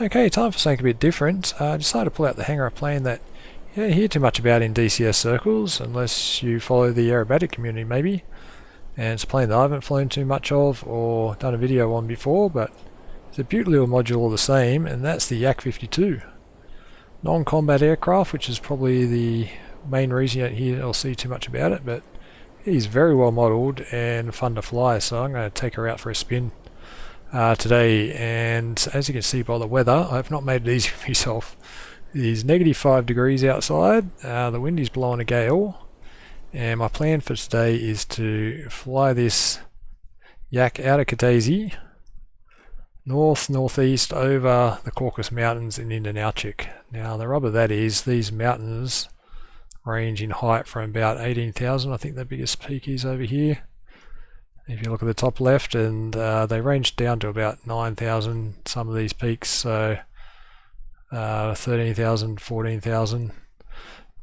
Okay, time for something a bit different. I decided to pull out the hanger plane that you don't hear too much about in DCS circles, unless you follow the aerobatic community maybe. And it's a plane that I haven't flown too much of or done a video on before, but it's a beautiful little module all the same, and that's the Yak-52. Non-combat aircraft, which is probably the main reason you don't hear or see too much about it, but it is very well modelled and fun to fly, so I'm going to take her out for a spin today. And as you can see by the weather, I've not made it easy for myself. It is -5 degrees outside, the wind is blowing a gale, and my plan for today is to fly this Yak out of Kutaisi, northeast over the Caucasus Mountains and into Nauchik. Now the rub of that is these mountains range in height from about 18,000, I think the biggest peak is over here. If you look at the top left, and they range down to about 9,000, some of these peaks, so 13,000, 14,000.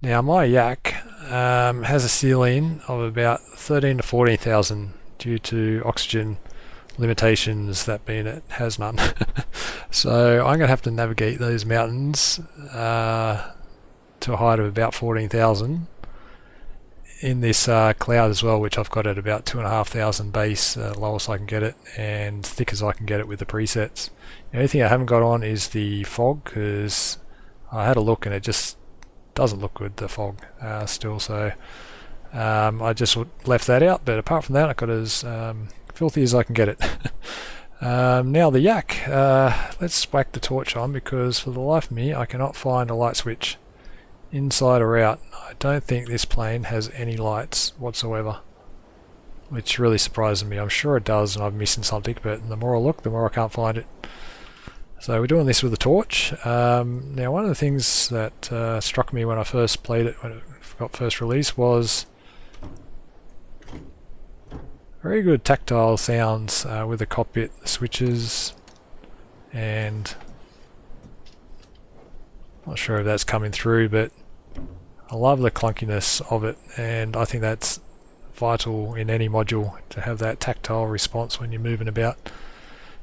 Now my Yak has a ceiling of about 13 to 14,000 due to oxygen limitations, that being it has none. So I'm going to have to navigate those mountains to a height of about 14,000 in this cloud as well, which I've got at about 2,500 base, lowest I can get it, and thick as I can get it with the presets. The only thing I haven't got on is the fog, because I had a look and it just doesn't look good, the fog still, so I just left that out. But apart from that, I got as filthy as I can get it. Now the Yak, let's whack the torch on, because for the life of me I cannot find a light switch inside or out. I don't think this plane has any lights whatsoever, which really surprises me. I'm sure it does and I'm missing something, but the more I look, the more I can't find it. So we're doing this with a torch. Now one of the things that struck me when I first played it, when it got first released, was very good tactile sounds with the cockpit, the switches, and not sure if that's coming through, but I love the clunkiness of it, and I think that's vital in any module, to have that tactile response when you're moving about.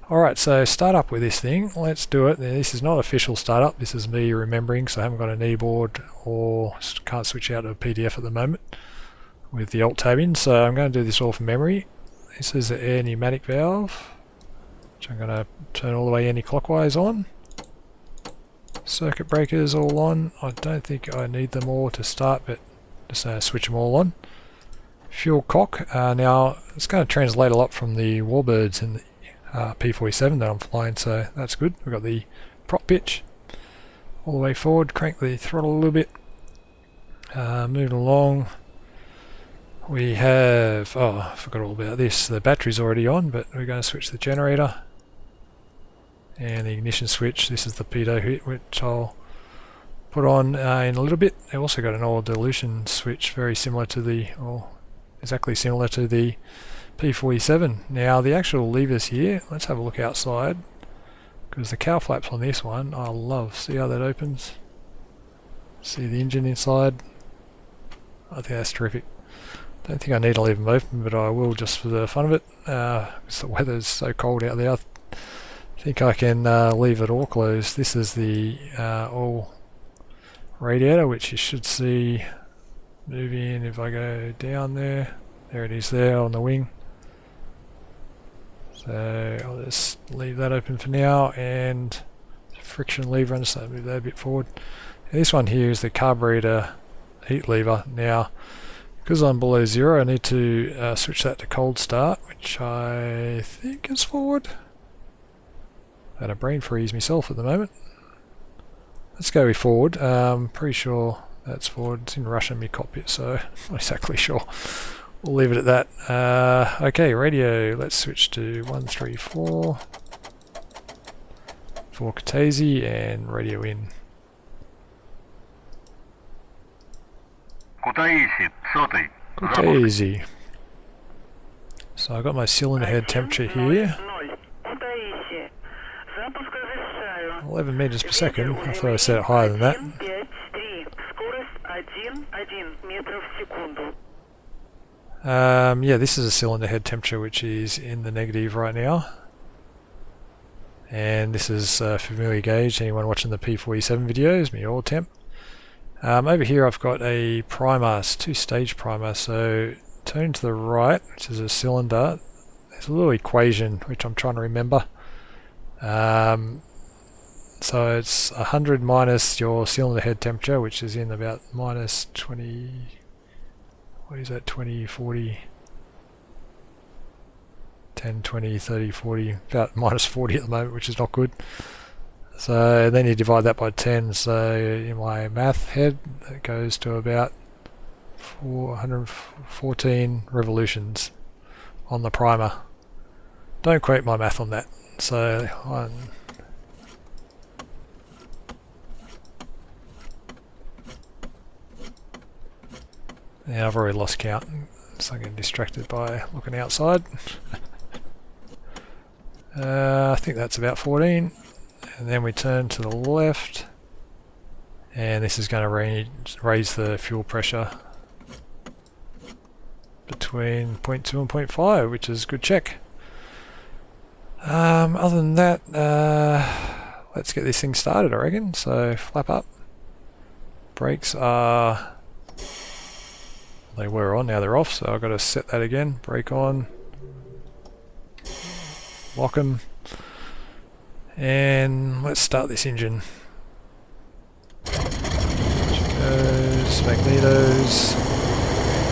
Alright, so start up with this thing. Let's do it. Now, this is not official startup, this is me remembering, so I haven't got an e-board or can't switch out to a PDF at the moment with the alt tab in, so I'm going to do this all from memory. This is the air pneumatic valve, which I'm going to turn all the way anti-clockwise on. Circuit breakers all on. I don't think I need them all to start, but just switch them all on. Fuel cock. Now it's going to translate a lot from the Warbirds and the P-47 that I'm flying, so that's good. We've got the prop pitch all the way forward. Crank the throttle a little bit. Moving along. We have, oh, I forgot all about this. The battery's already on, but we're going to switch the generator. And the ignition switch, this is the pitot hit, which I'll put on in a little bit. I've also got an oil dilution switch, very similar to the, or exactly similar to the P-47. Now the actual levers here, let's have a look outside, because the cowl flaps on this one I love. See how that opens? See the engine inside? I think that's terrific. Don't think I need to leave them open, but I will just for the fun of it, because the weather's so cold out there. I think I can leave it all closed. This is the oil radiator, which you should see moving if I go down there. There it is there on the wing. So I'll just leave that open for now, and friction lever, so move that a bit forward. And this one here is the carburetor heat lever. Now because I'm below zero, I need to switch that to cold start, which I think is forward. Had a brain freeze myself at the moment. Let's go with forward. Pretty sure that's forward. It's in Russian me cockpit, so not exactly sure. We'll leave it at that. Okay, radio. Let's switch to 134 for Kutaisi and radio in. Kutaisi. So I've got my cylinder head temperature here. 11 meters per second. I thought I set it higher than that. Yeah, this is a cylinder head temperature which is in the negative right now. And this is a familiar gauge, anyone watching the P47 videos, my oil temp. Over here I've got a primer, it's a two-stage primer, so turning to the right, which is a cylinder, there's a little equation which I'm trying to remember. So it's 100 minus your cylinder head temperature, which is in about minus 20, what is that, 20, 40, 10, 20, 30, 40, about minus 40 at the moment, which is not good. So then you divide that by 10, so in my math head, it goes to about 414 revolutions on the primer. Don't quote my math on that. So yeah, I've already lost count, so I'm getting distracted by looking outside. I think that's about 14. And then we turn to the left, and this is going to raise the fuel pressure between 0.2 and 0.5, which is a good check. Other than that, let's get this thing started, I reckon. So flap up. Brakes are, they were on, now they're off, so I've got to set that again. Brake on. Lock them. And let's start this engine. Goes, magnetos.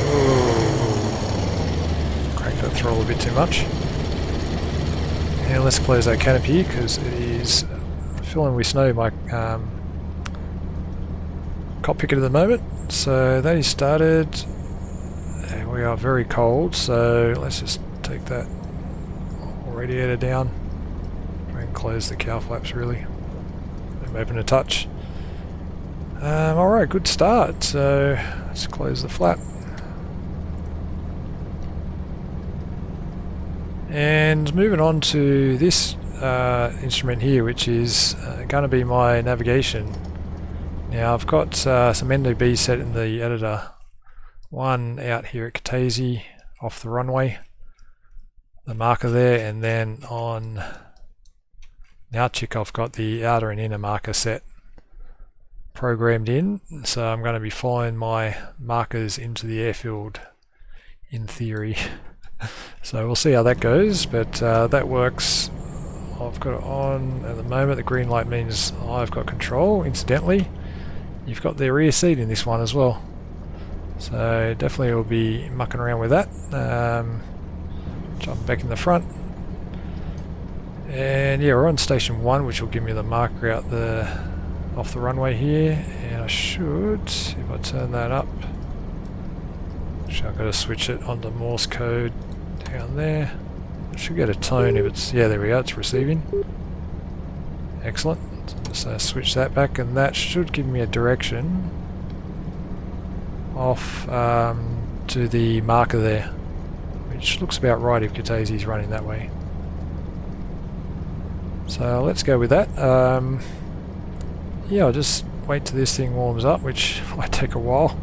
Oh, crank that throttle a bit too much. And let's close that canopy because it is filling with snow, my cockpit at the moment. So that is started, and we are very cold. So let's just take that radiator down. Close the cowl flaps really. Them open a touch. Alright, good start. So let's close the flap. And moving on to this instrument here, which is going to be my navigation. Now I've got some NDB set in the editor. One out here at Katese off the runway, the marker there, and then on Nautic I've got the outer and inner marker set programmed in, so I'm going to be following my markers into the airfield in theory. So we'll see how that goes, but that works. I've got it on at the moment. The green light means I've got control. Incidentally, you've got the rear seat in this one as well, so definitely we'll be mucking around with that. Jump back in the front. And yeah, we're on station 1, which will give me the marker out off the runway here. And I should, if I turn that up, I've got to switch it onto Morse code down there. I should get a tone if it's, yeah, there we go, it's receiving. Excellent. So just switch that back, and that should give me a direction off to the marker there, which looks about right if Katese is running that way. So let's go with that. Yeah, I'll just wait till this thing warms up, which might take a while.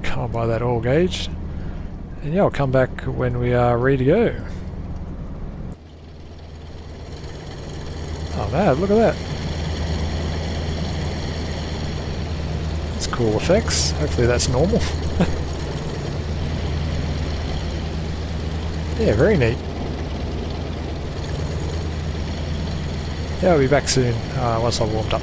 Can't buy that oil gauge. And yeah, I'll come back when we are ready to go. Oh man, look at that. That's cool effects. Hopefully that's normal. Yeah, very neat. Yeah, I'll be back soon once I've warmed up.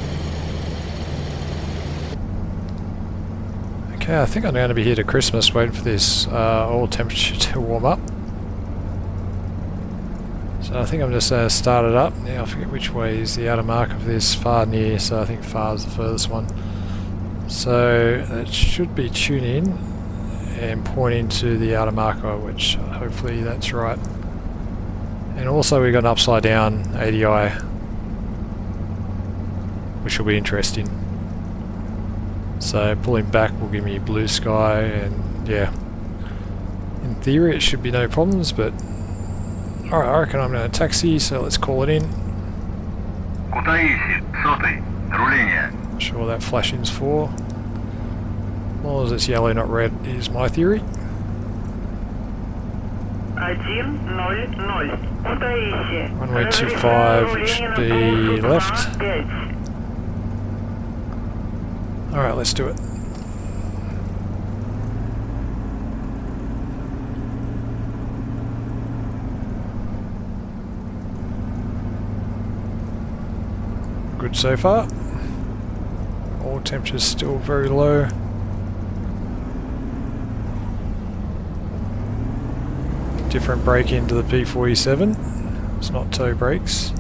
Okay, I think I'm going to be here to Christmas waiting for this oil temperature to warm up. So I think I'm just start it up. Now I forget which way is the outer marker of this, far near, so I think far is the furthest one. So that should be tuning and pointing to the outer marker, which hopefully that's right. And also we've got an upside down ADI, which will be interesting. So pulling back will give me blue sky, and yeah, in theory it should be no problems, but alright, I reckon I'm going to taxi, so let's call it in. Not sure what that flashing's for. As long as it's yellow, not red, is my theory. Runway 25, it should be left. Alright, let's do it. Good so far. All temperatures still very low. Different brake into the P47. It's not toe brakes.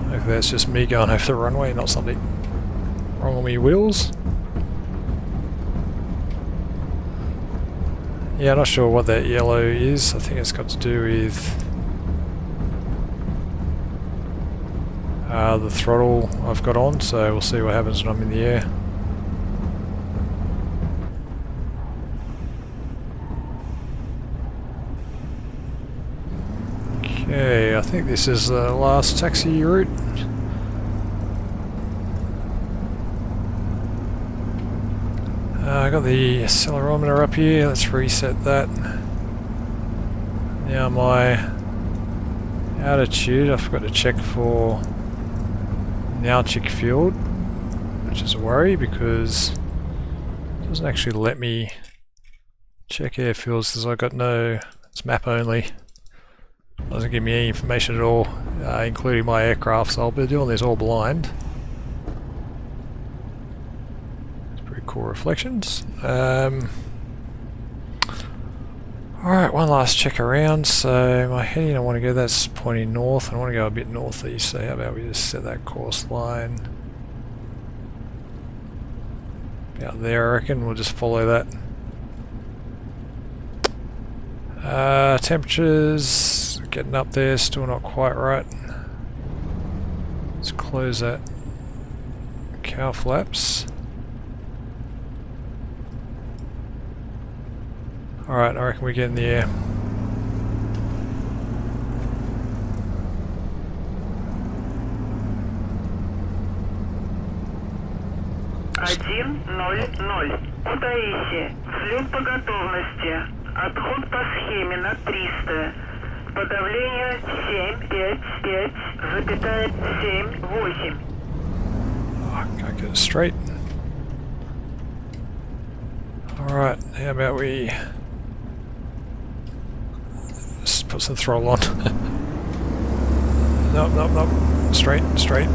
Hopefully that's just me going over the runway, not something wrong with my wheels. Yeah, I'm not sure what that yellow is. I think it's got to do with the throttle I've got on, so we'll see what happens when I'm in the air. Okay, I think this is the last taxi route. I got the accelerometer up here, let's reset that. Now my altitude, I forgot to check for Nalchik Field, which is a worry because it doesn't actually let me check airfields because I got no, it's map only. Doesn't give me any information at all, including my aircraft, so I'll be doing this all blind. Cool reflections. Alright, one last check around. So my heading, I want to go, that's pointing north. I want to go a bit northeast, so how about we just set that course line about there. I reckon we'll just follow that. Temperatures getting up there, still not quite right. Let's close that cow flaps. Alright, I reckon we get in the air. Взлет по готовности. Отход по схеме на 300. Подавление 755,78. Oh, can't get it straight. Alright, how about we just put some throttle on. Nope, nope, nope. Straight, straight.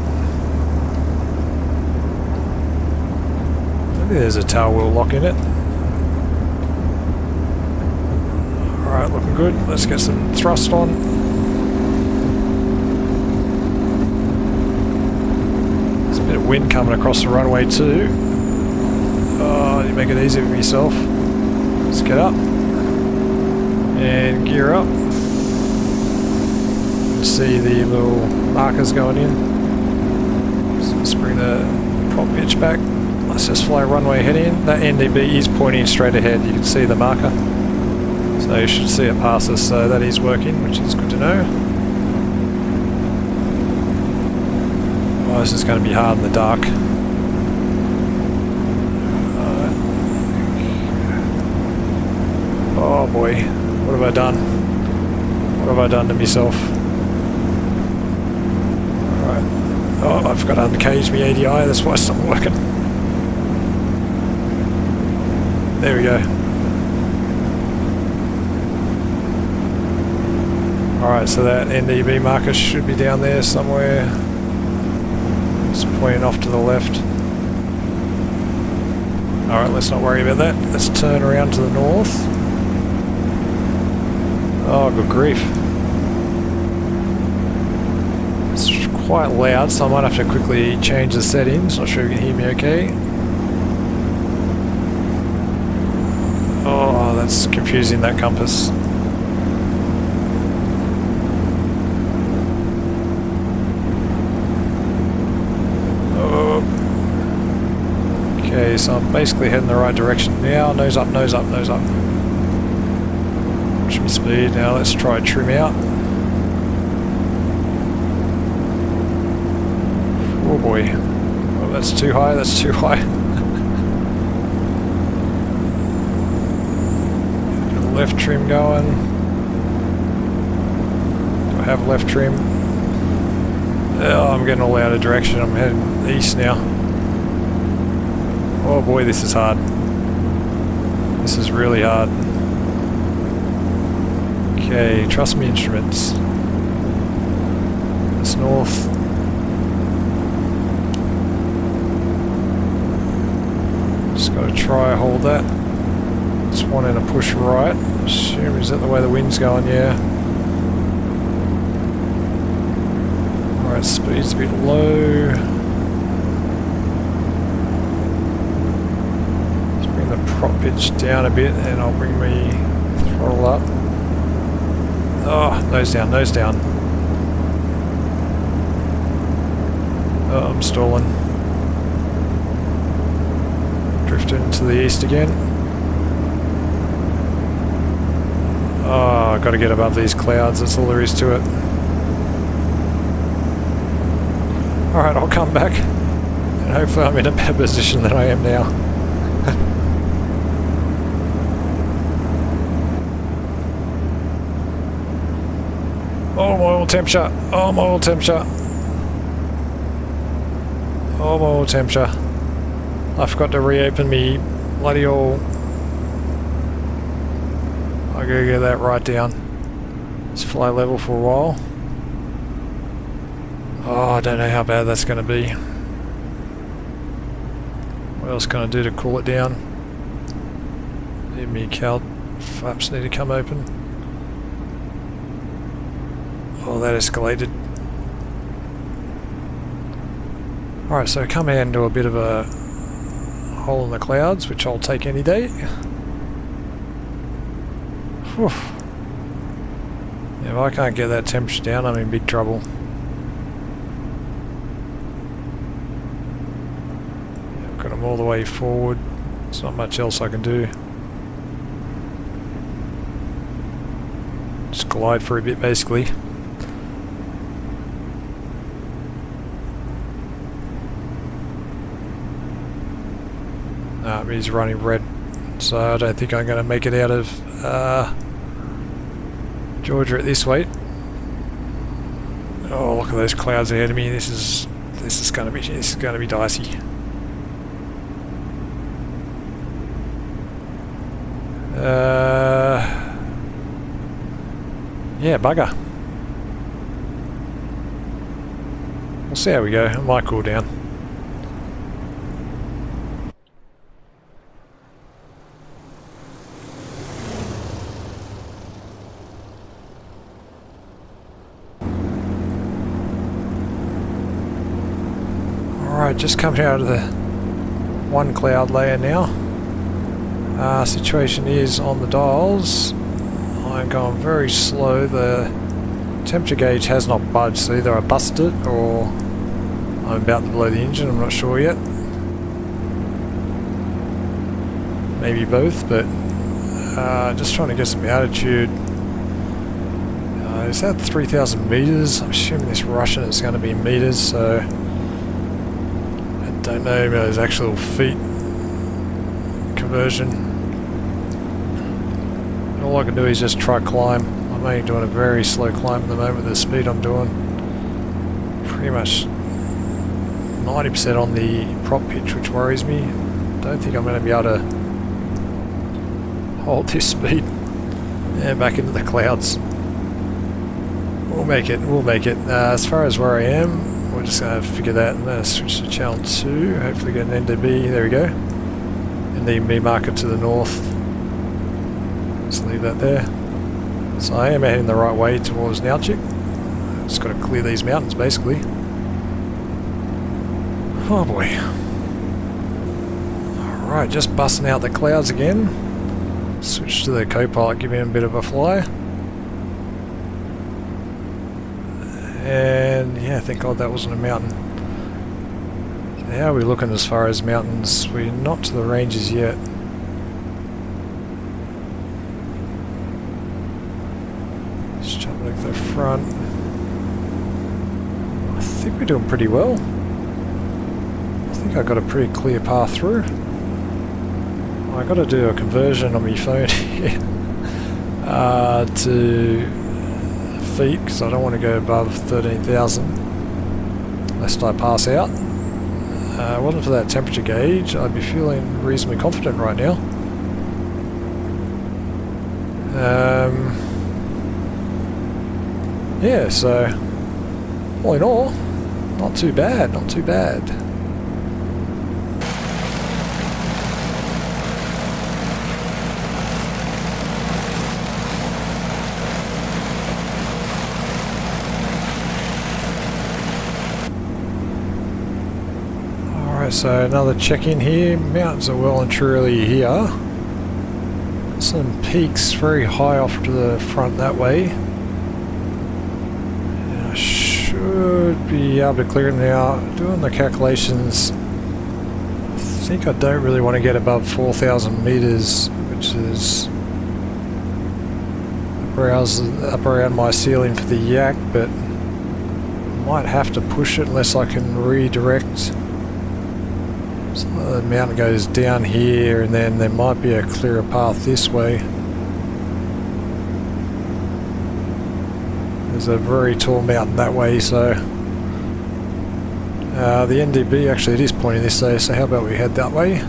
Maybe there's a tail wheel lock in it. Alright, looking good. Let's get some thrust on. There's a bit of wind coming across the runway too. Oh, you make it easy for yourself. Let's get up. And gear up. See the little markers going in. So let's bring the prop pitch back. Let's just fly runway head in. That NDB is pointing straight ahead. You can see the marker. So you should see it pass us, so that is working, which is good to know. Oh, this is going to be hard in the dark. Oh boy, what have I done? What have I done to myself? Alright. Oh, I forgot to uncage me ADI, that's why it's not working. There we go. Alright, so that NDB marker should be down there somewhere. It's pointing off to the left. Alright, let's not worry about that. Let's turn around to the north. Oh, good grief. It's quite loud, so I might have to quickly change the settings. Not sure if you can hear me okay. Oh, that's confusing, that compass. Oh. Okay, so I'm basically heading the right direction now. Nose up, nose up, nose up. Watch me speed. Now let's try trim out. Oh boy. Oh, that's too high, that's too high. Get the left trim going. Do I have left trim? Oh, I'm getting all out of direction. I'm heading east now. Oh boy, this is hard. This is really hard. Okay, trust me instruments. It's north. Just gotta try hold that. Just wanting to push right. Assume, is that the way the wind's going? Yeah. Alright, speed's a bit low. Let's bring the prop pitch down a bit and I'll bring me throttle up. Oh, nose down, nose down. Oh, I'm stalling. Drifting to the east again. Oh, I've got to get above these clouds, that's all there is to it. Alright, I'll come back. And hopefully I'm in a better position than I am now. Oh, my oil temperature. Oh, my oil temperature. Oh, my oil temperature. I forgot to reopen me bloody oil. I gotta get that right down. Just fly level for a while. Oh, I don't know how bad that's gonna be. What else can I do to cool it down? Need me cowl flaps need to come open. Oh, that escalated. Alright, so come here and do a bit of a hole in the clouds, which I'll take any day. Whew. Yeah, if I can't get that temperature down, I'm in big trouble. Yeah, I've got them all the way forward. There's not much else I can do. Just glide for a bit, basically. He's running red, so I don't think I'm going to make it out of Georgia at this weight. Oh, look at those clouds ahead of me. This is going to be dicey. Yeah, bugger. We'll see how we go. It might cool down. Alright, just coming out of the one cloud layer now. Situation is on the dials. I'm going very slow. The temperature gauge has not budged, so either I busted it or I'm about to blow the engine, I'm not sure yet. Maybe both, but just trying to get some altitude. Is that 3,000 meters? I'm assuming this Russian is going to be meters, so I don't know about his actual feet conversion. All I can do is just try climb. I'm only doing a very slow climb at the moment with the speed I'm doing. Pretty much 90% on the prop pitch, which worries me. Don't think I'm going to be able to hold this speed. Yeah, back into the clouds. We'll make it, we'll make it. As far as where I am, we're just going to figure that. I'm going to switch to channel 2, hopefully get an NDB, there we go. NDB marker to the north. Just leave that there. So I am heading the right way towards Nauchik. Just got to clear these mountains basically. Oh boy. Alright, just busting out the clouds again. Switch to the co-pilot, give him a bit of a fly. And yeah, thank God that wasn't a mountain. So how are we looking as far as mountains? We're not to the ranges yet. Just jump back to the front. I think we're doing pretty well. I think I got a pretty clear path through. I got to do a conversion on my phone here to feet because I don't want to go above 13,000 lest I pass out. It wasn't for that temperature gauge, I'd be feeling reasonably confident right now. Yeah, so all in all, not too bad, not too bad. Alright, so another check-in here. Mountains are well and truly here. Some peaks very high off to the front that way. And I should be able to clear them now. Doing the calculations, I think I don't really want to get above 4,000 meters, which is up around my ceiling for the yak, but might have to push it unless I can redirect. So the mountain goes down here and then there might be a clearer path this way. There's a very tall mountain that way, so the NDB actually it is pointing this way, so how about we head that way?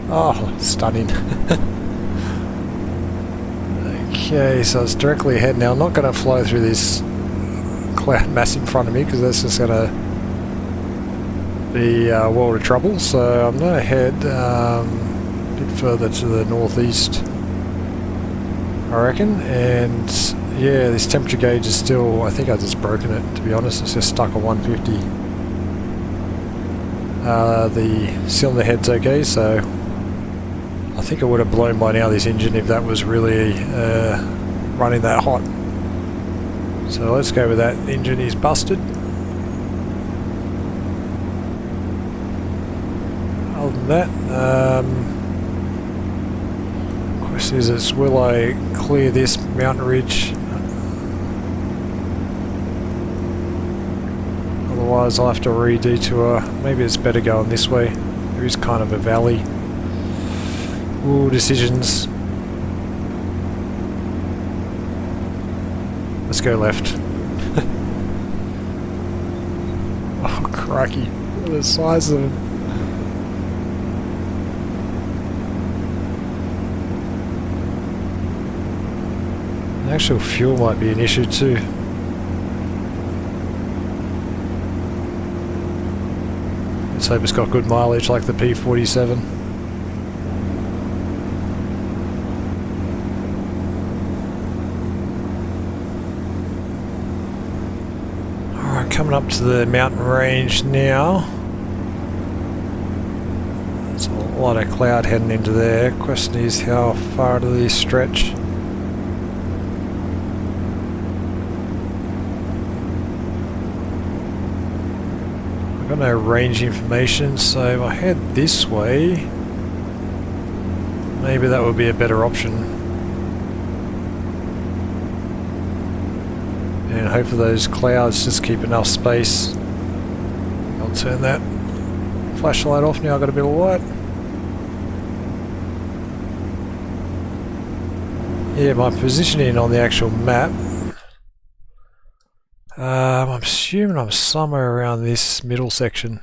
Oh, stunning. Okay, so it's directly ahead now. I'm not going to flow through this cloud mass in front of me because that's just going to be a world of trouble, so I'm going to head a bit further to the northeast, I reckon. And yeah, this temperature gauge is still, I think I've just broken it, to be honest. It's just stuck at 150. The cylinder head's okay, so I think it would have blown by now, this engine, if that was really running that hot. So let's go with that. Engine is busted. Other than that, question is will I clear this mountain ridge? Otherwise I'll have to re-detour. Maybe it's better going this way. There is kind of a valley. Ooh, decisions. Let's go left. Oh, crikey. Look at the size of them. The actual fuel might be an issue too. Let's hope it's got good mileage like the P47. Coming up to the mountain range now. There's a lot of cloud heading into there. Question is how far do these stretch? I've got no range information, so if I head this way, maybe that would be a better option. And hopefully those clouds just keep enough space. I'll turn that flashlight off now, I've got a bit of light. Yeah, my positioning on the actual map, I'm assuming I'm somewhere around this middle section.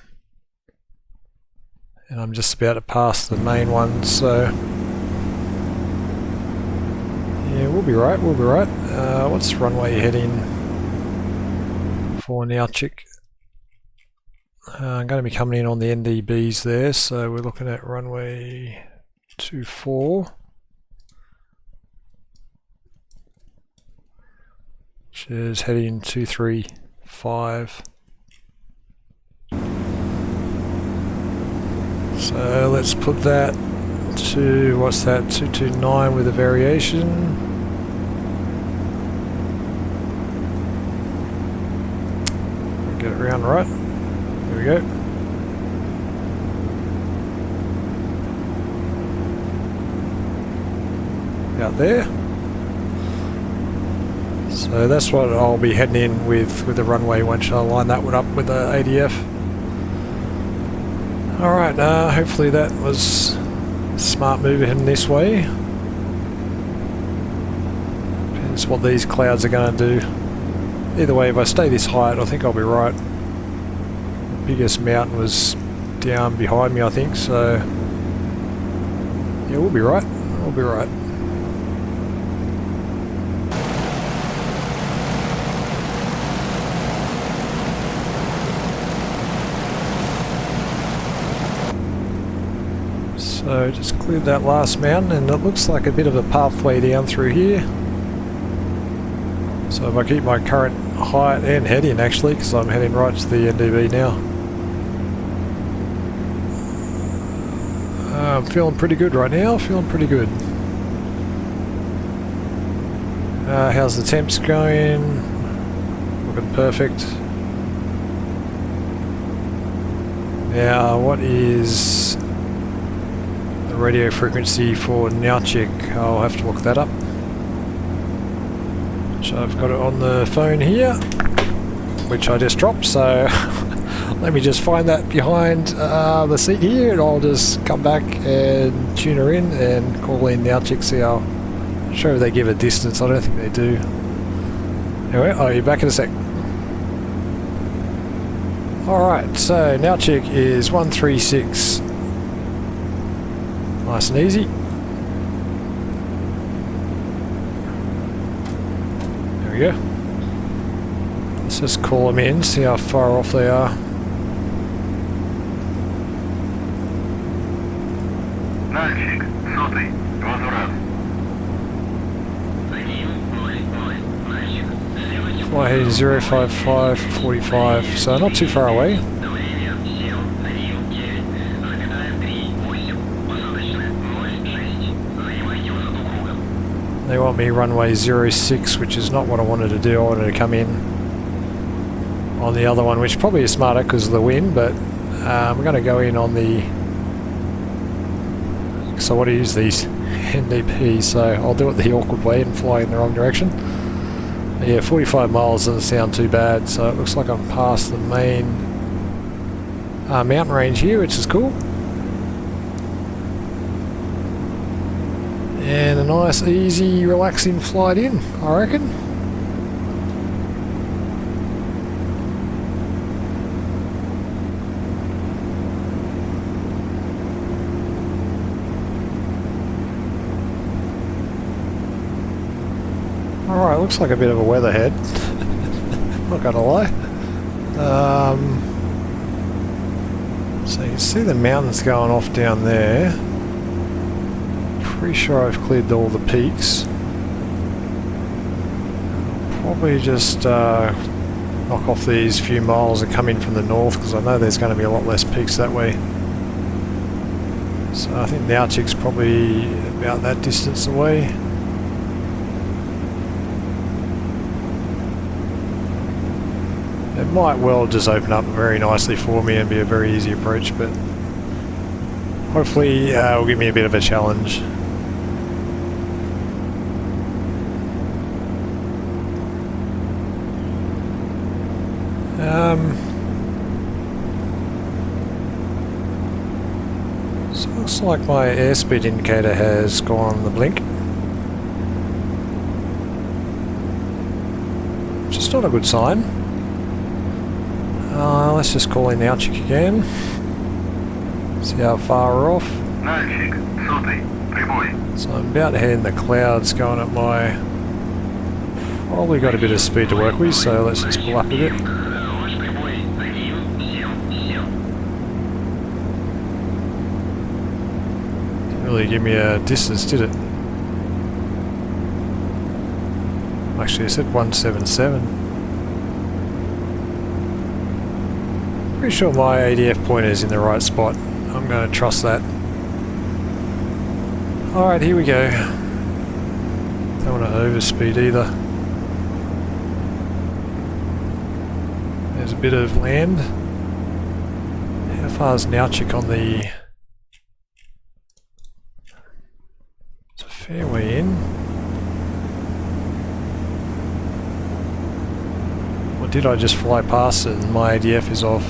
And I'm just about to pass the main one, so yeah, we'll be right, we'll be right. What's runway heading for now, chick? I'm going to be coming in on the NDBs there, so we're looking at runway 24, which is heading 235. So let's put that to, what's that, 229 with a variation. Get it around right. There we go. Out there. So that's what I'll be heading in with the runway once I line that one up with the ADF. Alright, hopefully that was a smart move heading this way. Depends what these clouds are going to do. Either way, if I stay this height, I think I'll be right. The biggest mountain was down behind me, I think, so yeah, we'll be right. We'll be right. So just cleared that last mountain, and it looks like a bit of a pathway down through here. So if I keep my current height and heading, actually, because I'm heading right to the NDB now. I'm feeling pretty good right now, feeling pretty good. How's the temps going? Looking perfect. Now, what is the radio frequency for Nauchik? I'll have to look that up. So I've got it on the phone here, which I just dropped, so let me just find that behind the seat here, and I'll just come back and tune her in and call in Nauchik. See how, I'm sure if they give a distance, I don't think they do. Anyway, I'll be back in a sec. Alright, so Nauchik is 136. Nice and easy. There we go. Let's just call them in, see how far off they are. Нальчик, сотый, возврат. Fly heading 055 for 45, so not too far away. They want me runway 06, which is not what I wanted to do. I wanted to come in on the other one, which probably is smarter because of the wind, but we're going to go in on the... So I want to use these NDP, so I'll do it the awkward way and fly in the wrong direction. Yeah, 45 miles doesn't sound too bad, so it looks like I'm past the main mountain range here, which is cool. And a nice, easy, relaxing flight in, I reckon. Alright, looks like a bit of a weatherhead. Not gonna lie. So you can see the mountains going off down there. Pretty sure I've cleared all the peaks. Probably just knock off these few miles and come in from the north, because I know there's going to be a lot less peaks that way. So I think Nauchik's probably about that distance away. It might well just open up very nicely for me and be a very easy approach, but hopefully it will give me a bit of a challenge. So it looks like my airspeed indicator has gone on the blink, which is not a good sign. Let's just call in Nauchik again. See how far we're off. Нальчик, сотый, прибой. So I'm about to head in the clouds going at my... Probably got a bit of speed to work with, so let's just pull up a bit. Didn't really give me a distance, did it? Actually, it said 177. Pretty sure my ADF pointer is in the right spot. I'm going to trust that. Alright, here we go. Don't want to overspeed either. There's a bit of land. How far is Nauchik on the... It's a fair way in. did I just fly past it and my ADF is off?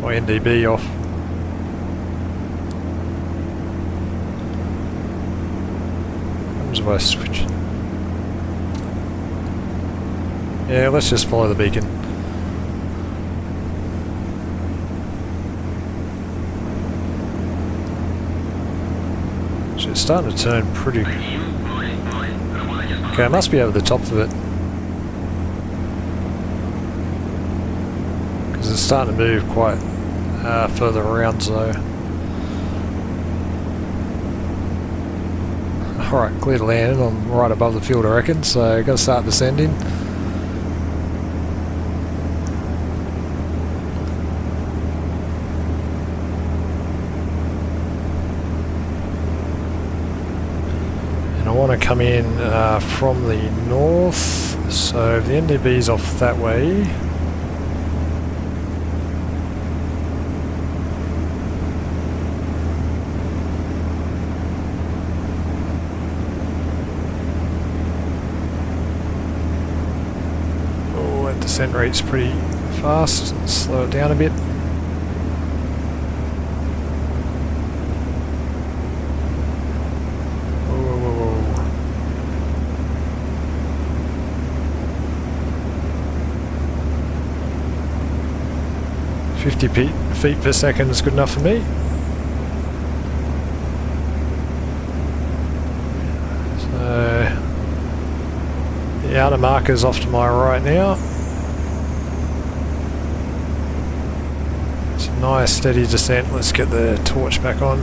Or NDB off? What happens if I switch? Yeah, let's just follow the beacon. So it's starting to turn pretty... Okay, I must be over the top of it. Because it's starting to move quite further around, so... Alright, clear to land. I'm right above the field, I reckon, so I've got to start descending. And I want to come in from the north, so if the NDB is off that way. Descent rate's pretty fast. Let's slow it down a bit. Whoa, whoa, whoa. 50 feet per second is good enough for me. So the outer marker's off to my right now. Nice steady descent. Let's get the torch back on.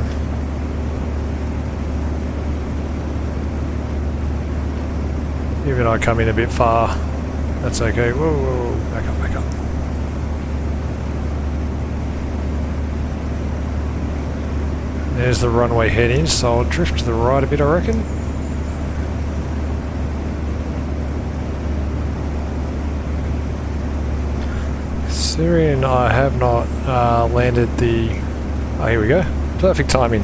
Even I come in a bit far, that's okay. Whoa, whoa, whoa. Back up, back up. There's the runway heading, so I'll drift to the right a bit, I reckon. Syrian, I have not landed the... Oh, here we go. Perfect timing.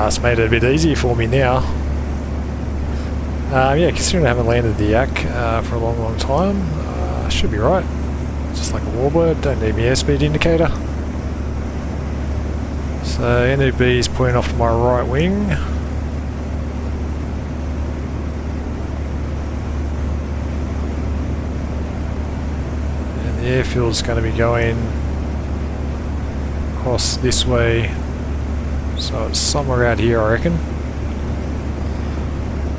It's made it a bit easier for me now. Yeah, considering I haven't landed the Yak for a long, long time, should be right. Just like a warbird, don't need my airspeed indicator. So NDB is pointing off to my right wing. The airfield's going to be going across this way, so it's somewhere out here, I reckon.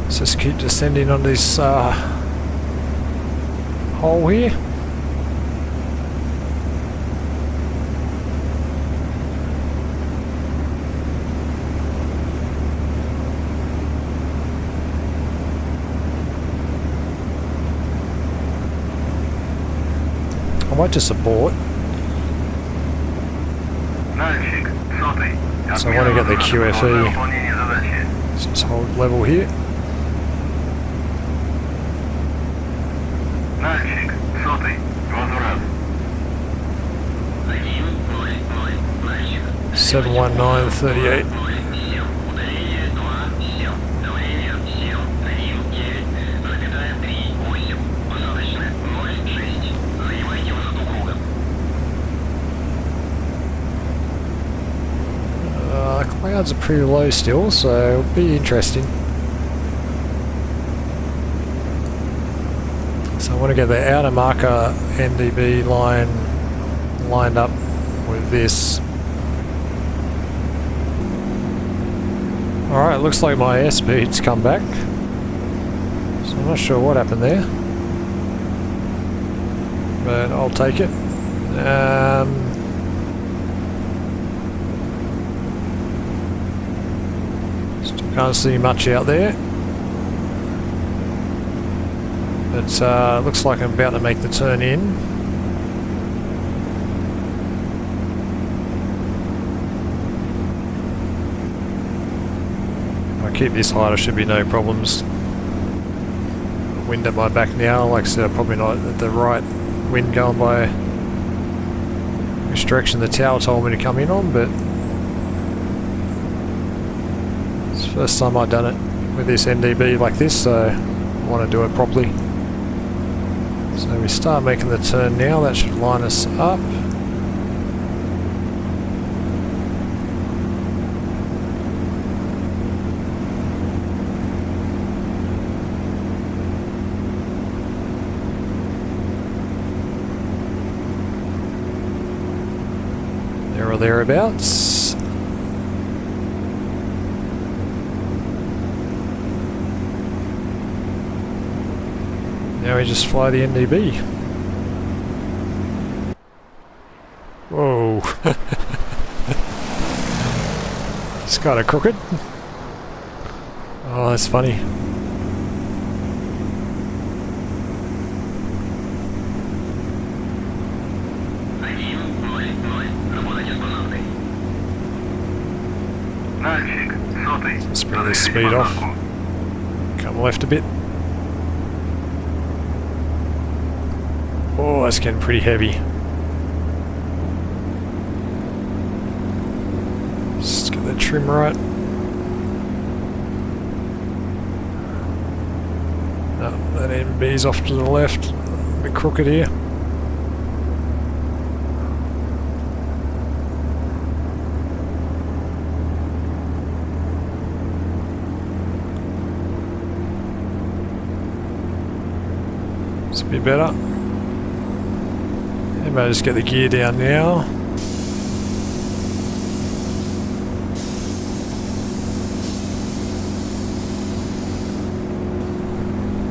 Let's just keep descending on this hole here. I might just abort. So I want to get the QFE. Let's just hold level here. Нальчик, 100-й, возврат. 71938. Clouds are pretty low still, so it'll be interesting. So I want to get the outer marker NDB line lined up with this. Alright, looks like my airspeed's come back. So I'm not sure what happened there, but I'll take it. Can't see much out there, but looks like I'm about to make the turn in. If I keep this height, there should be no problems. Wind at my back now, like I said, I'm probably not at the right wind going by which direction the tower told me to come in on, but first time I've done it. with this NDB like this, so I want to do it properly. So we start making the turn now, that should line us up. There or thereabouts. Now we just fly the NDB. Whoa. It's kind of crooked. Oh, that's funny. Let's bring this speed off. Come left a bit. Oh, that's getting pretty heavy. Just get the trim right. No, that NB's off to the left. A bit crooked here. It's a bit better. Maybe just get the gear down now.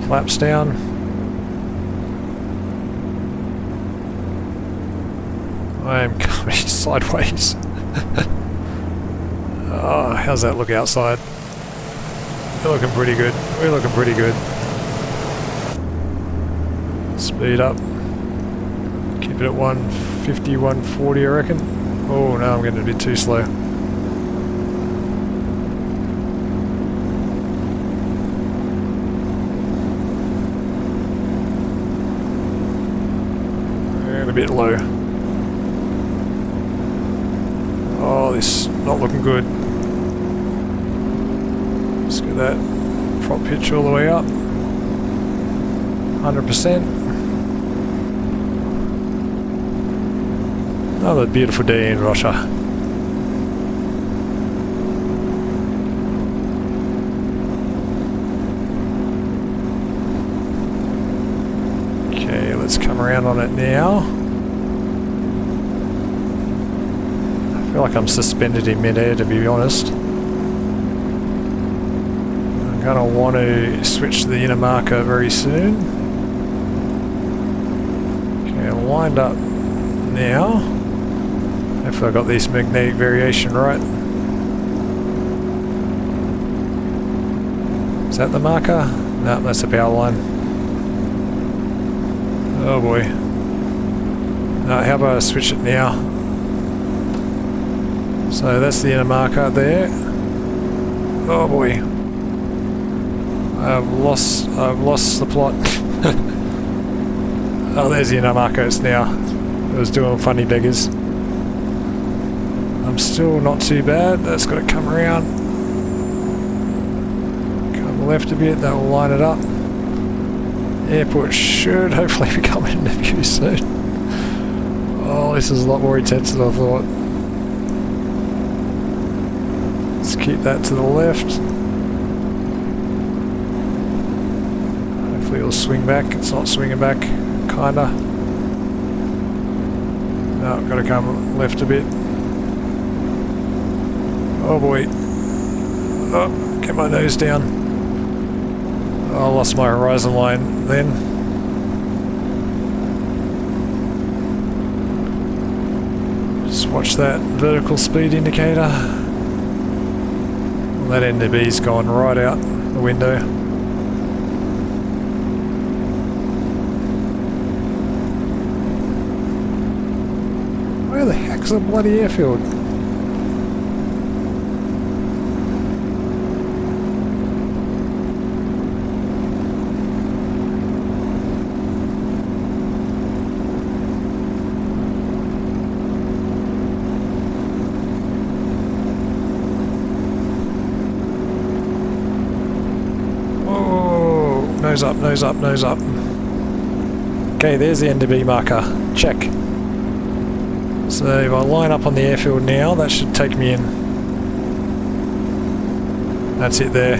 Flaps down. I am coming sideways. Oh, how's that look outside? We're looking pretty good. We're looking pretty good. Speed up. Keep it at 150, 140 I reckon. Oh no, I'm getting a bit too slow. And a bit low. Oh, this is not looking good. Let's get that prop pitch all the way up. 100%. Another beautiful day in Russia. Okay, let's come around on it now. I feel like I'm suspended in midair, to be honest. I'm going to want to switch to the inner marker very soon. Okay, lined up now. Hopefully I got this magnetic variation right. Is that the marker? No, that's the power line. Oh boy. How about I switch it now? So that's the inner marker there. Oh boy. I've lost the plot. Oh, there's the inner marker. It's now. It was doing funny beggars. I'm still not too bad. That's got to come around. Come left a bit. That will line it up. Airport should hopefully be coming into view soon. Oh, this is a lot more intense than I thought. Let's keep that to the left. Hopefully it'll swing back. It's not swinging back, kinda. No, got to come left a bit. Oh boy. Oh, get my nose down. Oh, I lost my horizon line then. Just watch that vertical speed indicator. Well, that NDB's gone right out the window. Where the heck's the bloody airfield? nose up, nose up, nose up. Okay, there's the NDB marker. Check. So if I line up on the airfield now, that should take me in. That's it there.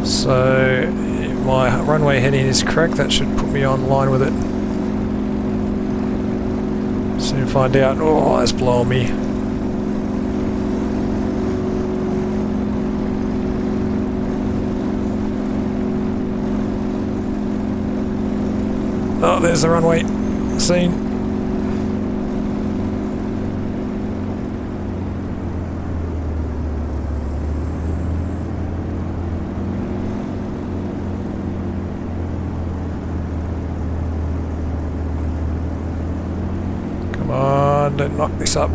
So if my runway heading is correct, that should put me on line with it. Soon find out. Oh, that's blowing me. Oh, there's the runway. Seen. Come on, don't knock this up.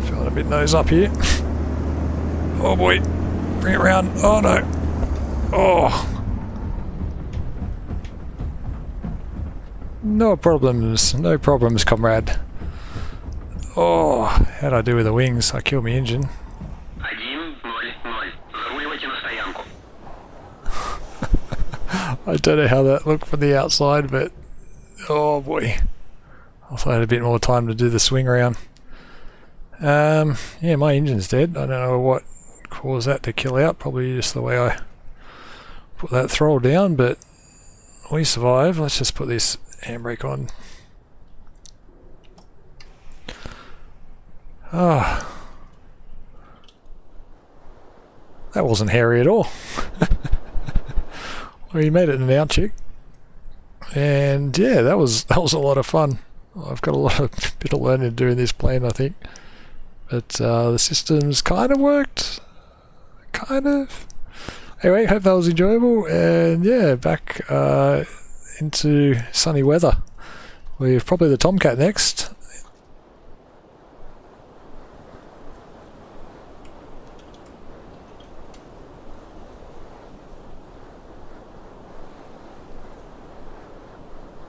Feeling a bit nose up here. Oh boy, bring it round. Oh no. Oh. No problems, comrade. Oh, how'd I do with the wings? I killed my engine. 1-0-0. Разруливайте на стоянку. I don't know how that looked from the outside, but oh boy. I thought I had a bit more time to do the swing around. Yeah, my engine's dead. I don't know what caused that to kill out. Probably just the way I put that throttle down, but we survived. Let's just put this handbrake on. Ah, that wasn't hairy at all. Well, you made it now, chick. And yeah, that was a lot of fun. I've got a bit of learning to do in this plane, I think. But the systems kind of worked. Kind of. Anyway, hope that was enjoyable. And yeah, back into sunny weather. We've probably the Tomcat next.